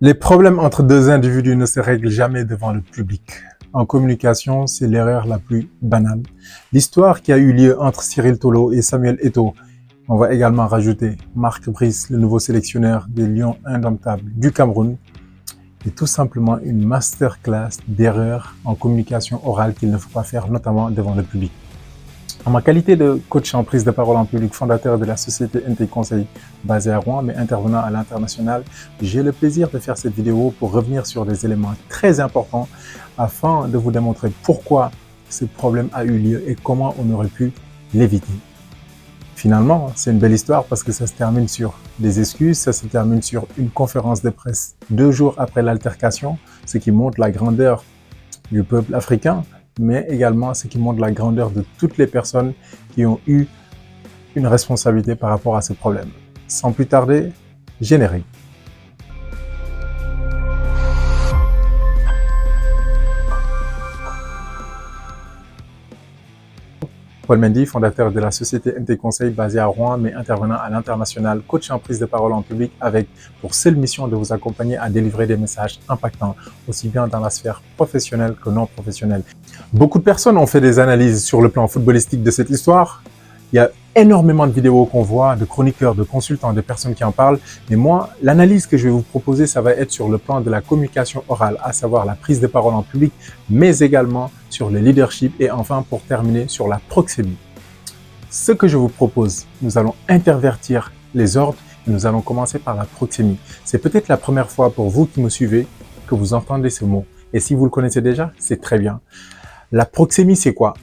Les problèmes entre deux individus ne se règlent jamais devant le public. En communication, c'est l'erreur la plus banale. L'histoire qui a eu lieu entre Cyril Tolo et Samuel Eto'o, on va également rajouter Marc Brice, le nouveau sélectionneur des Lions indomptables du Cameroun, est tout simplement une masterclass d'erreurs en communication orale qu'il ne faut pas faire, notamment devant le public. En ma qualité de coach en prise de parole en public, fondateur de la société NT Conseil basée à Rouen, mais intervenant à l'international, j'ai le plaisir de faire cette vidéo pour revenir sur des éléments très importants afin de vous démontrer pourquoi ce problème a eu lieu et comment on aurait pu l'éviter. Finalement, c'est une belle histoire parce que ça se termine sur des excuses, ça se termine sur une conférence de presse 2 jours après l'altercation, ce qui montre la grandeur du peuple africain, mais également ce qui montre la grandeur de toutes les personnes qui ont eu une responsabilité par rapport à ce problème. Sans plus tarder, générique. Paul Mendy, fondateur de la société NT Conseil basée à Rouen, mais intervenant à l'international, coach en prise de parole en public avec pour seule mission de vous accompagner à délivrer des messages impactants, aussi bien dans la sphère professionnelle que non professionnelle. Beaucoup de personnes ont fait des analyses sur le plan footballistique de cette histoire. Il y a énormément de vidéos qu'on voit, de chroniqueurs, de consultants, de personnes qui en parlent. Mais moi, l'analyse que je vais vous proposer, ça va être sur le plan de la communication orale, à savoir la prise de parole en public, mais également sur le leadership et enfin, pour terminer, sur la proxémie. Ce que je vous propose, nous allons intervertir les ordres et nous allons commencer par la proxémie. C'est peut-être la première fois pour vous qui me suivez que vous entendez ce mot. Et si vous le connaissez déjà, c'est très bien. La proxémie, c'est quoi?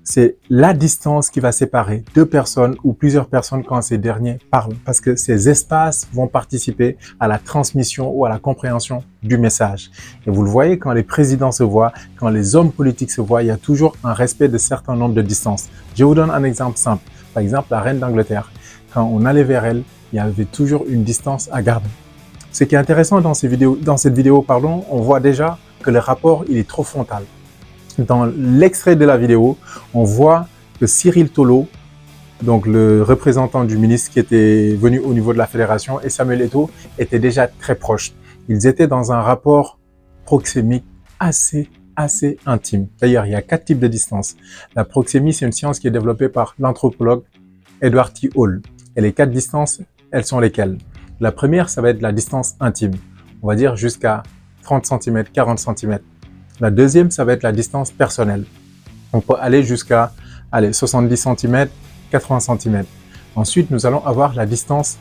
C'est la distance qui va séparer deux personnes ou plusieurs personnes quand ces derniers parlent, parce que ces espaces vont participer à la transmission ou à la compréhension du message. Et vous le voyez, quand les présidents se voient, quand les hommes politiques se voient, il y a toujours un respect de certains nombres de distances. Je vous donne un exemple simple. Par exemple, la reine d'Angleterre, quand on allait vers elle, il y avait toujours une distance à garder. Ce qui est intéressant dans cette vidéo, on voit déjà que le rapport, il est trop frontal. Dans l'extrait de la vidéo, on voit que Cyril Tolo, donc le représentant du ministre qui était venu au niveau de la fédération, et Samuel Eto'o étaient déjà très proches. Ils étaient dans un rapport proxémique assez intime. D'ailleurs, il y a 4 types de distances. La proxémie, c'est une science qui est développée par l'anthropologue Edward T. Hall. Et les 4 distances, elles sont lesquelles? La première, ça va être la distance intime. On va dire jusqu'à 30 cm, 40 cm. La deuxième, ça va être la distance personnelle. On peut aller jusqu'à 70 cm, 80 cm. Ensuite, nous allons avoir la distance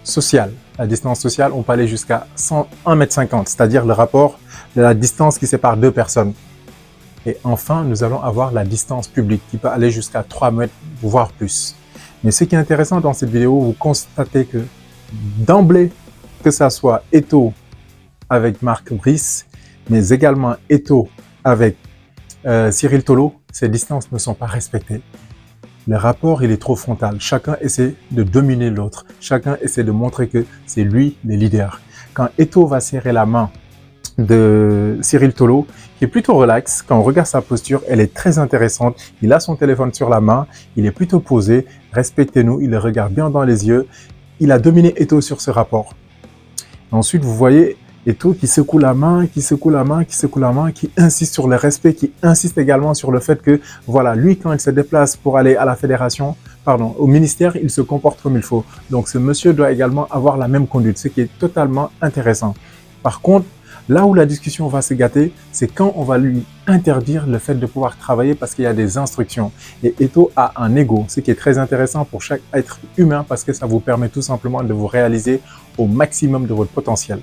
sociale. La distance sociale, on peut aller jusqu'à 1,50 m, c'est-à-dire le rapport de la distance qui sépare deux personnes. Et enfin, nous allons avoir la distance publique qui peut aller jusqu'à 3 mètres, voire plus. Mais ce qui est intéressant dans cette vidéo, vous constatez que d'emblée, que ça soit Eto'o avec Marc Brice, mais également Eto'o avec Cyril Tolo, ces distances ne sont pas respectées. Le rapport, il est trop frontal. Chacun essaie de dominer l'autre. Chacun essaie de montrer que c'est lui le leader. Quand Eto'o va serrer la main de Cyril Tolo, qui est plutôt relax, quand on regarde sa posture, elle est très intéressante. Il a son téléphone sur la main, il est plutôt posé. Respectez-nous, il le regarde bien dans les yeux. Il a dominé Eto'o sur ce rapport. Ensuite, vous voyez Eto'o qui secoue la main, qui insiste sur le respect, qui insiste également sur le fait que, voilà, lui, quand il se déplace pour aller à la fédération, au ministère, il se comporte comme il faut. Donc, ce monsieur doit également avoir la même conduite, ce qui est totalement intéressant. Par contre, là où la discussion va se gâter, c'est quand on va lui interdire le fait de pouvoir travailler parce qu'il y a des instructions. Et Eto'o a un ego, ce qui est très intéressant pour chaque être humain parce que ça vous permet tout simplement de vous réaliser au maximum de votre potentiel.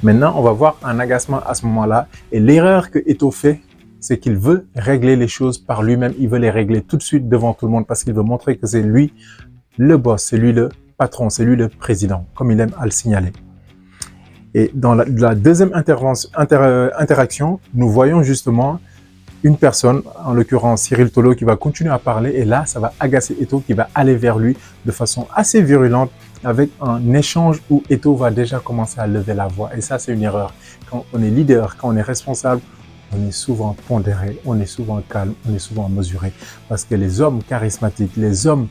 Maintenant, on va voir un agacement à ce moment-là. Et l'erreur que Eto'o fait, c'est qu'il veut régler les choses par lui-même. Il veut les régler tout de suite devant tout le monde parce qu'il veut montrer que c'est lui le boss, c'est lui le patron, c'est lui le président, comme il aime à le signaler. Et dans la deuxième interaction, nous voyons justement une personne, en l'occurrence Cyril Tolo, qui va continuer à parler. Et là, ça va agacer Eto'o qui va aller vers lui de façon assez virulente, avec un échange où Eto'o va déjà commencer à lever la voix. Et ça, c'est une erreur. Quand on est leader, quand on est responsable, on est souvent pondéré, on est souvent calme, on est souvent mesuré. Parce que les hommes charismatiques, les hommes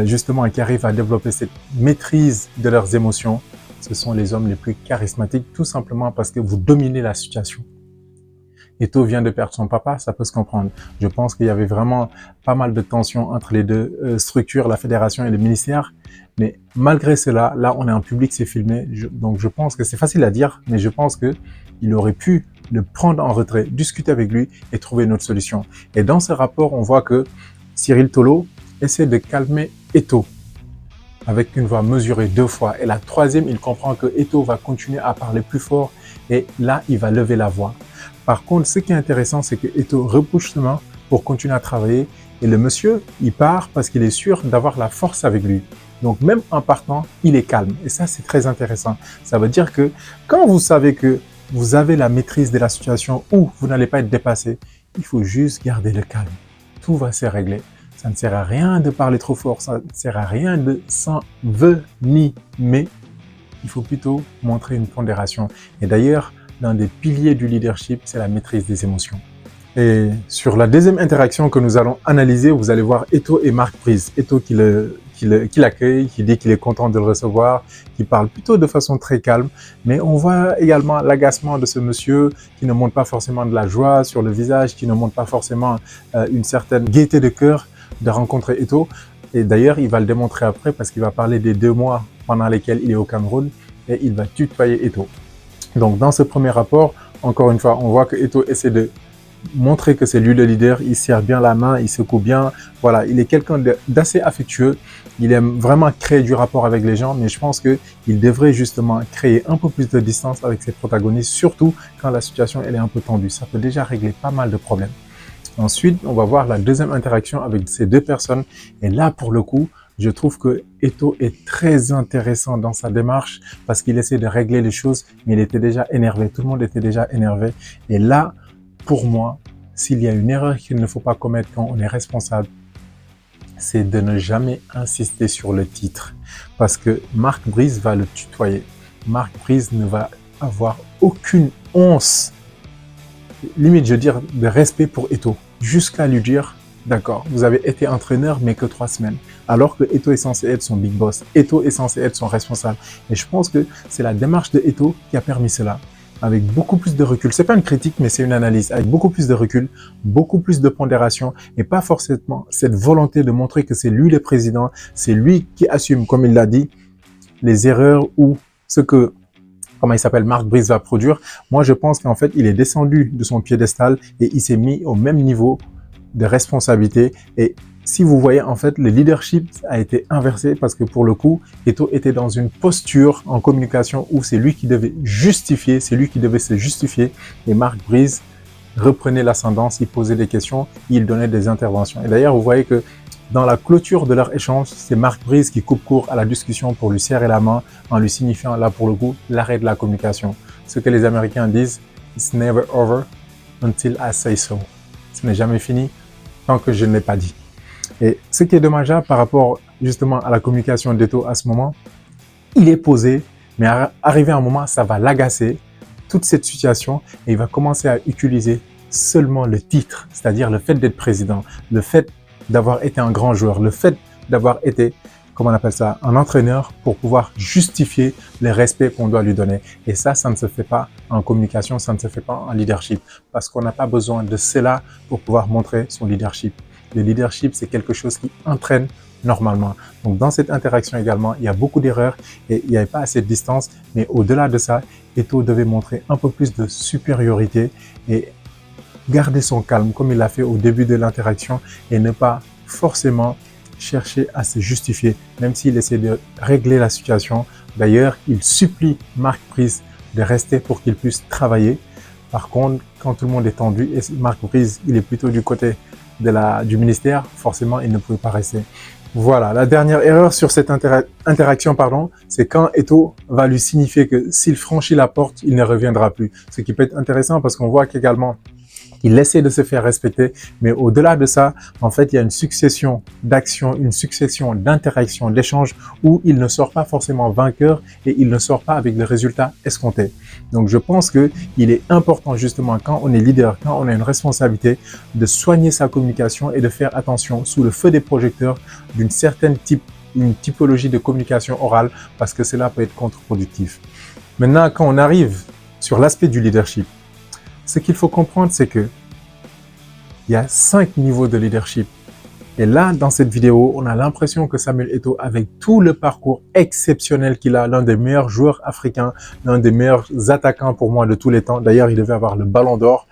justement qui arrivent à développer cette maîtrise de leurs émotions, ce sont les hommes les plus charismatiques, tout simplement parce que vous dominez la situation. Eto'o vient de perdre son papa, ça peut se comprendre. Je pense qu'il y avait vraiment pas mal de tensions entre les deux structures, la fédération et le ministère. Mais malgré cela, là, on est en public, c'est filmé. Donc, je pense que c'est facile à dire, mais je pense qu'il aurait pu le prendre en retrait, discuter avec lui et trouver une autre solution. Et dans ce rapport, on voit que Cyril Tolo essaie de calmer Eto'o avec une voix mesurée 2 fois. Et la troisième, il comprend que Eto'o va continuer à parler plus fort et là, il va lever la voix. Par contre, ce qui est intéressant, c'est que Eto'o repousse chemin pour continuer à travailler et le monsieur, il part parce qu'il est sûr d'avoir la force avec lui. Donc, même en partant, il est calme. Et ça, c'est très intéressant. Ça veut dire que quand vous savez que vous avez la maîtrise de la situation ou vous n'allez pas être dépassé, il faut juste garder le calme. Tout va se régler. Ça ne sert à rien de parler trop fort, ça ne sert à rien de s'envenimer. Il faut plutôt montrer une pondération. Et d'ailleurs, l'un des piliers du leadership, c'est la maîtrise des émotions. Et sur la deuxième interaction que nous allons analyser, vous allez voir Eto'o et Marc Briz. Eto'o qui l'accueille, qui dit qu'il est content de le recevoir, qui parle plutôt de façon très calme. Mais on voit également l'agacement de ce monsieur qui ne montre pas forcément de la joie sur le visage, qui ne montre pas forcément une certaine gaieté de cœur de rencontrer Eto'o. Et d'ailleurs, il va le démontrer après parce qu'il va parler des 2 mois pendant lesquels il est au Cameroun et il va tutoyer Eto'o. Donc, dans ce premier rapport, encore une fois, on voit que Eto'o essaie de montrer que c'est lui le leader, il serre bien la main, il secoue bien. Voilà, il est quelqu'un d'assez affectueux. Il aime vraiment créer du rapport avec les gens, mais je pense qu'il devrait justement créer un peu plus de distance avec ses protagonistes, surtout quand la situation elle est un peu tendue. Ça peut déjà régler pas mal de problèmes. Ensuite, on va voir la deuxième interaction avec ces 2 personnes. Et là, pour le coup, je trouve que Eto'o est très intéressant dans sa démarche parce qu'il essaie de régler les choses, mais il était déjà énervé. Tout le monde était déjà énervé. Et là, pour moi, s'il y a une erreur qu'il ne faut pas commettre quand on est responsable, c'est de ne jamais insister sur le titre. Parce que Marc Briz va le tutoyer. Marc Briz ne va avoir aucune once, limite je veux dire, de respect pour Eto'o. Jusqu'à lui dire, d'accord, vous avez été entraîneur mais que 3 semaines. Alors que Eto'o est censé être son big boss. Eto'o est censé être son responsable. Et je pense que c'est la démarche de Eto'o qui a permis cela. Avec beaucoup plus de recul. C'est pas une critique, mais c'est une analyse. Avec beaucoup plus de recul, beaucoup plus de pondération et pas forcément cette volonté de montrer que c'est lui le président, c'est lui qui assume, comme il l'a dit, les erreurs ou ce que, comment il s'appelle, Marc Briz va produire. Moi, je pense qu'en fait, il est descendu de son piédestal et il s'est mis au même niveau de responsabilité. Et si vous voyez, en fait, le leadership a été inversé parce que pour le coup, Eto'o était dans une posture en communication où c'est lui qui devait justifier, c'est lui qui devait se justifier. Et Marc Briz reprenait l'ascendance, il posait des questions, il donnait des interventions. Et d'ailleurs, vous voyez que dans la clôture de leur échange, c'est Marc Briz qui coupe court à la discussion pour lui serrer la main en lui signifiant, là pour le coup, l'arrêt de la communication. Ce que les Américains disent, it's never over until I say so. Ce n'est jamais fini tant que je ne l'ai pas dit. Et ce qui est dommageable par rapport justement à la communication d'Eto'o à ce moment, il est posé, mais arrivé à un moment, ça va l'agacer, toute cette situation, et il va commencer à utiliser seulement le titre, c'est-à-dire le fait d'être président, le fait d'avoir été un grand joueur, le fait d'avoir été, comment on appelle ça, un entraîneur pour pouvoir justifier le respect qu'on doit lui donner. Et ça ne se fait pas en communication, ça ne se fait pas en leadership, parce qu'on n'a pas besoin de cela pour pouvoir montrer son leadership. Le leadership, c'est quelque chose qui entraîne normalement. Donc, dans cette interaction également, il y a beaucoup d'erreurs et il n'y avait pas assez de distance. Mais au-delà de ça, Eto'o devait montrer un peu plus de supériorité et garder son calme comme il l'a fait au début de l'interaction et ne pas forcément chercher à se justifier, même s'il essaie de régler la situation. D'ailleurs, il supplie Marc Briz de rester pour qu'il puisse travailler. Par contre, quand tout le monde est tendu et Marc Briz, il est plutôt du côté du ministère, forcément, il ne pouvait pas rester. Voilà, la dernière erreur sur cette interaction, c'est quand Eto'o va lui signifier que s'il franchit la porte, il ne reviendra plus. Ce qui peut être intéressant parce qu'on voit qu'également, il essaie de se faire respecter, mais au-delà de ça, en fait, il y a une succession d'actions, une succession d'interactions, d'échanges où il ne sort pas forcément vainqueur et il ne sort pas avec le résultat escompté. Donc, je pense que il est important justement quand on est leader, quand on a une responsabilité, de soigner sa communication et de faire attention sous le feu des projecteurs d'une certaine type une typologie de communication orale parce que cela peut être contre-productif. Maintenant, quand on arrive sur l'aspect du leadership, ce qu'il faut comprendre, c'est que il y a 5 niveaux de leadership. Et là, dans cette vidéo, on a l'impression que Samuel Eto'o, avec tout le parcours exceptionnel qu'il a, l'un des meilleurs joueurs africains, l'un des meilleurs attaquants pour moi de tous les temps. D'ailleurs, il devait avoir le ballon d'or.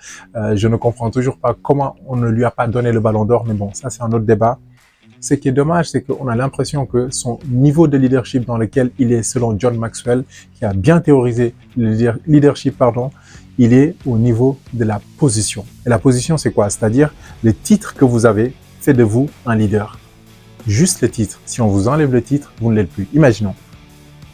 Je ne comprends toujours pas comment on ne lui a pas donné le ballon d'or, mais bon, ça c'est un autre débat. Ce qui est dommage, c'est qu'on a l'impression que son niveau de leadership dans lequel il est, selon John Maxwell, qui a bien théorisé le leadership, il est au niveau de la position. Et la position, c'est quoi? C'est-à-dire les titres que vous avez fait de vous un leader. Juste le titre. Si on vous enlève le titre, vous ne l'êtes plus. Imaginons,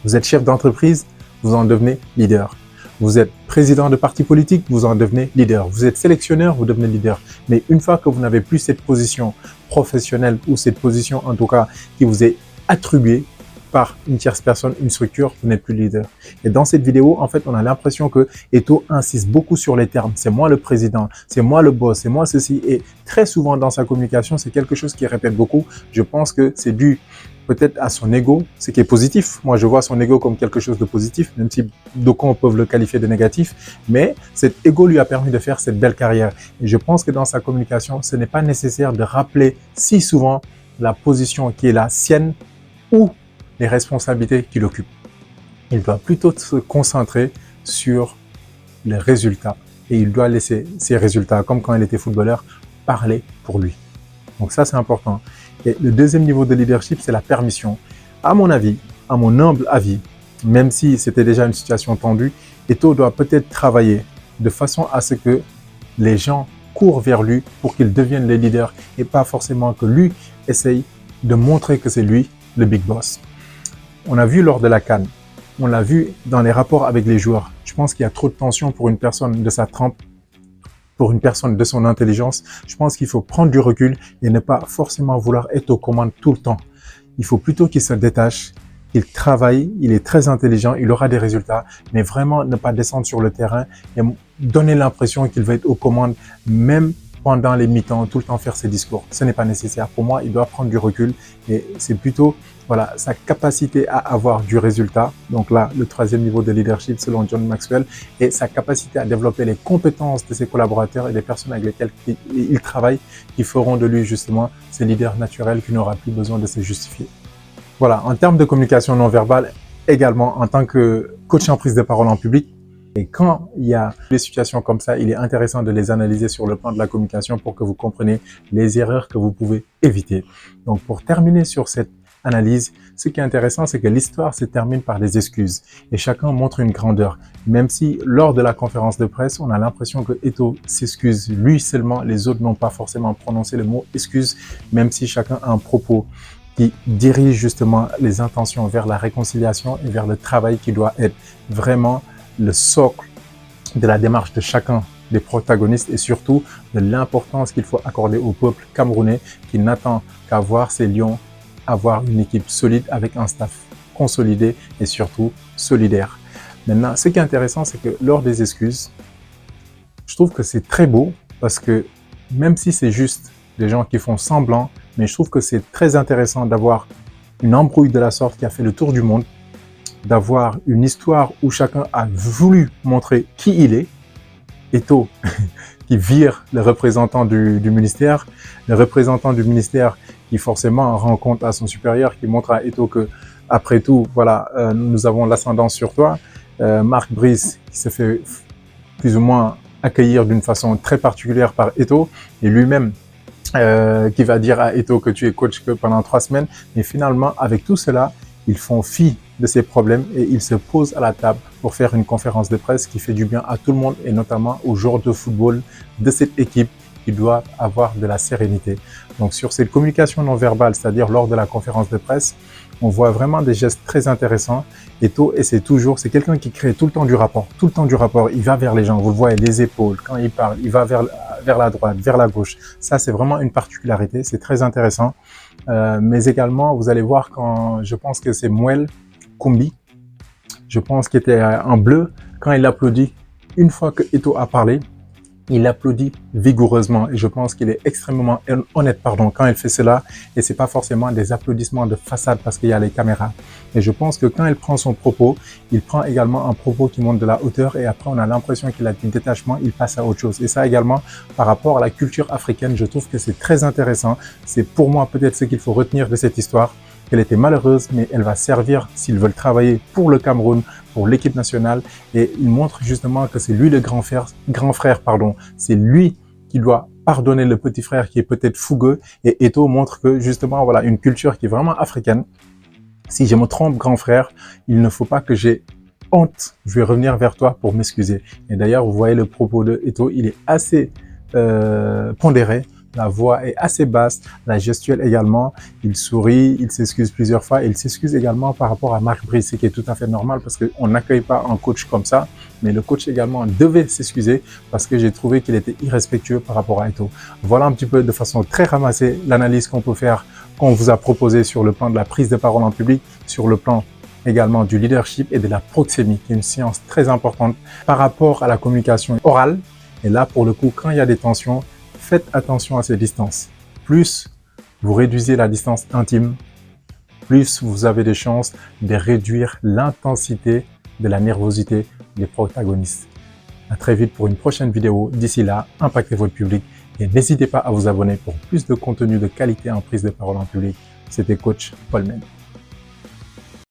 vous êtes chef d'entreprise, vous en devenez leader. Vous êtes président de parti politique, vous en devenez leader. Vous êtes sélectionneur, vous devenez leader. Mais une fois que vous n'avez plus cette position professionnelle ou cette position en tout cas qui vous est attribuée par une tierce personne, une structure, vous n'êtes plus leader. Et dans cette vidéo, en fait, on a l'impression que Eto'o insiste beaucoup sur les termes. C'est moi le président, c'est moi le boss, c'est moi ceci. Et très souvent dans sa communication, c'est quelque chose qu'il répète beaucoup. Je pense que c'est dû peut-être à son ego, ce qui est positif. Moi, je vois son ego comme quelque chose de positif, même si d'aucuns peuvent le qualifier de négatif. Mais cet ego lui a permis de faire cette belle carrière. Et je pense que dans sa communication, ce n'est pas nécessaire de rappeler si souvent la position qui est la sienne ou les responsabilités qu'il occupe. Il doit plutôt se concentrer sur les résultats. Et il doit laisser ces résultats, comme quand il était footballeur, parler pour lui. Donc ça, c'est important. Et le deuxième niveau de leadership, c'est la permission. À mon avis, à mon humble avis, même si c'était déjà une situation tendue, Eto'o doit peut-être travailler de façon à ce que les gens courent vers lui pour qu'il devienne le leader et pas forcément que lui essaye de montrer que c'est lui le big boss. On a vu lors de la CAN, on l'a vu dans les rapports avec les joueurs. Je pense qu'il y a trop de tension pour une personne de sa trempe, pour une personne de son intelligence. Je pense qu'il faut prendre du recul et ne pas forcément vouloir être aux commandes tout le temps. Il faut plutôt qu'il se détache, qu'il travaille, il est très intelligent, il aura des résultats, mais vraiment ne pas descendre sur le terrain et donner l'impression qu'il va être aux commandes, même pendant les mi-temps, tout le temps faire ses discours. Ce n'est pas nécessaire. Pour moi, il doit prendre du recul et c'est plutôt sa capacité à avoir du résultat. Donc là, le troisième niveau de leadership selon John Maxwell et sa capacité à développer les compétences de ses collaborateurs et des personnes avec lesquelles il travaille qui feront de lui justement ce leader naturel qui n'aura plus besoin de se justifier. Voilà, en termes de communication non verbale, également en tant que coach en prise de parole en public, et quand il y a des situations comme ça, il est intéressant de les analyser sur le plan de la communication pour que vous compreniez les erreurs que vous pouvez éviter. Donc, pour terminer sur cette analyse, ce qui est intéressant, c'est que l'histoire se termine par des excuses et chacun montre une grandeur. Même si lors de la conférence de presse, on a l'impression que Eto'o s'excuse lui seulement, les autres n'ont pas forcément prononcé le mot excuse, même si chacun a un propos qui dirige justement les intentions vers la réconciliation et vers le travail qui doit être vraiment le socle de la démarche de chacun des protagonistes et surtout de l'importance qu'il faut accorder au peuple camerounais qui n'attend qu'à voir ses lions avoir une équipe solide avec un staff consolidé et surtout solidaire. Maintenant, ce qui est intéressant, c'est que lors des excuses, je trouve que c'est très beau parce que même si c'est juste des gens qui font semblant, mais je trouve que c'est très intéressant d'avoir une embrouille de la sorte qui a fait le tour du monde, d'avoir une histoire où chacun a voulu montrer qui il est. Eto'o qui vire le représentant du ministère, le représentant du ministère qui forcément rend compte à son supérieur, qui montre à Eto'o que après tout, voilà, nous avons l'ascendance sur toi. Marc Brice qui se fait plus ou moins accueillir d'une façon très particulière par Eto'o et lui-même qui va dire à Eto'o que tu es coach que pendant 3 semaines. Mais finalement, avec tout cela, ils font fi de ces problèmes et ils se posent à la table pour faire une conférence de presse qui fait du bien à tout le monde et notamment aux joueurs de football de cette équipe qui doivent avoir de la sérénité. Donc sur cette communication non verbale, c'est-à-dire lors de la conférence de presse, on voit vraiment des gestes très intéressants. Eto'o essaie toujours, c'est quelqu'un qui crée tout le temps du rapport, il va vers les gens, vous le voyez, les épaules, quand il parle, il va vers la droite, vers la gauche. Ça, c'est vraiment une particularité, c'est très intéressant. Mais également, vous allez voir quand, je pense que c'est Mouel Koumbi, je pense qu'il était en bleu, quand il applaudit, une fois que Eto'o a parlé, il applaudit vigoureusement et je pense qu'il est extrêmement honnête quand il fait cela et c'est pas forcément des applaudissements de façade parce qu'il y a les caméras. Et je pense que quand il prend son propos, il prend également un propos qui monte de la hauteur et après on a l'impression qu'il a du détachement, il passe à autre chose. Et ça également par rapport à la culture africaine, je trouve que c'est très intéressant. C'est pour moi peut-être ce qu'il faut retenir de cette histoire. Elle était malheureuse, mais elle va servir s'ils veulent travailler pour le Cameroun, pour l'équipe nationale. Et il montre justement que c'est lui le grand frère, c'est lui qui doit pardonner le petit frère qui est peut-être fougueux. Et Eto'o montre que justement, voilà, une culture qui est vraiment africaine. Si je me trompe, grand frère, il ne faut pas que j'ai honte. Je vais revenir vers toi pour m'excuser. Et d'ailleurs, vous voyez le propos de Eto'o, il est assez pondéré. La voix est assez basse, la gestuelle également. Il sourit, il s'excuse plusieurs fois. Il s'excuse également par rapport à Marc Brice, ce qui est tout à fait normal parce qu'on n'accueille pas un coach comme ça. Mais le coach également devait s'excuser parce que j'ai trouvé qu'il était irrespectueux par rapport à Eto'o. Voilà un petit peu de façon très ramassée l'analyse qu'on peut faire, qu'on vous a proposé sur le plan de la prise de parole en public, sur le plan également du leadership et de la proxémie, qui est une science très importante par rapport à la communication orale. Et là, pour le coup, quand il y a des tensions, faites attention à ces distances. Plus vous réduisez la distance intime, plus vous avez des chances de réduire l'intensité de la nervosité des protagonistes. À très vite pour une prochaine vidéo. D'ici là, impactez votre public et n'hésitez pas à vous abonner pour plus de contenu de qualité en prise de parole en public. C'était Coach Paul Men.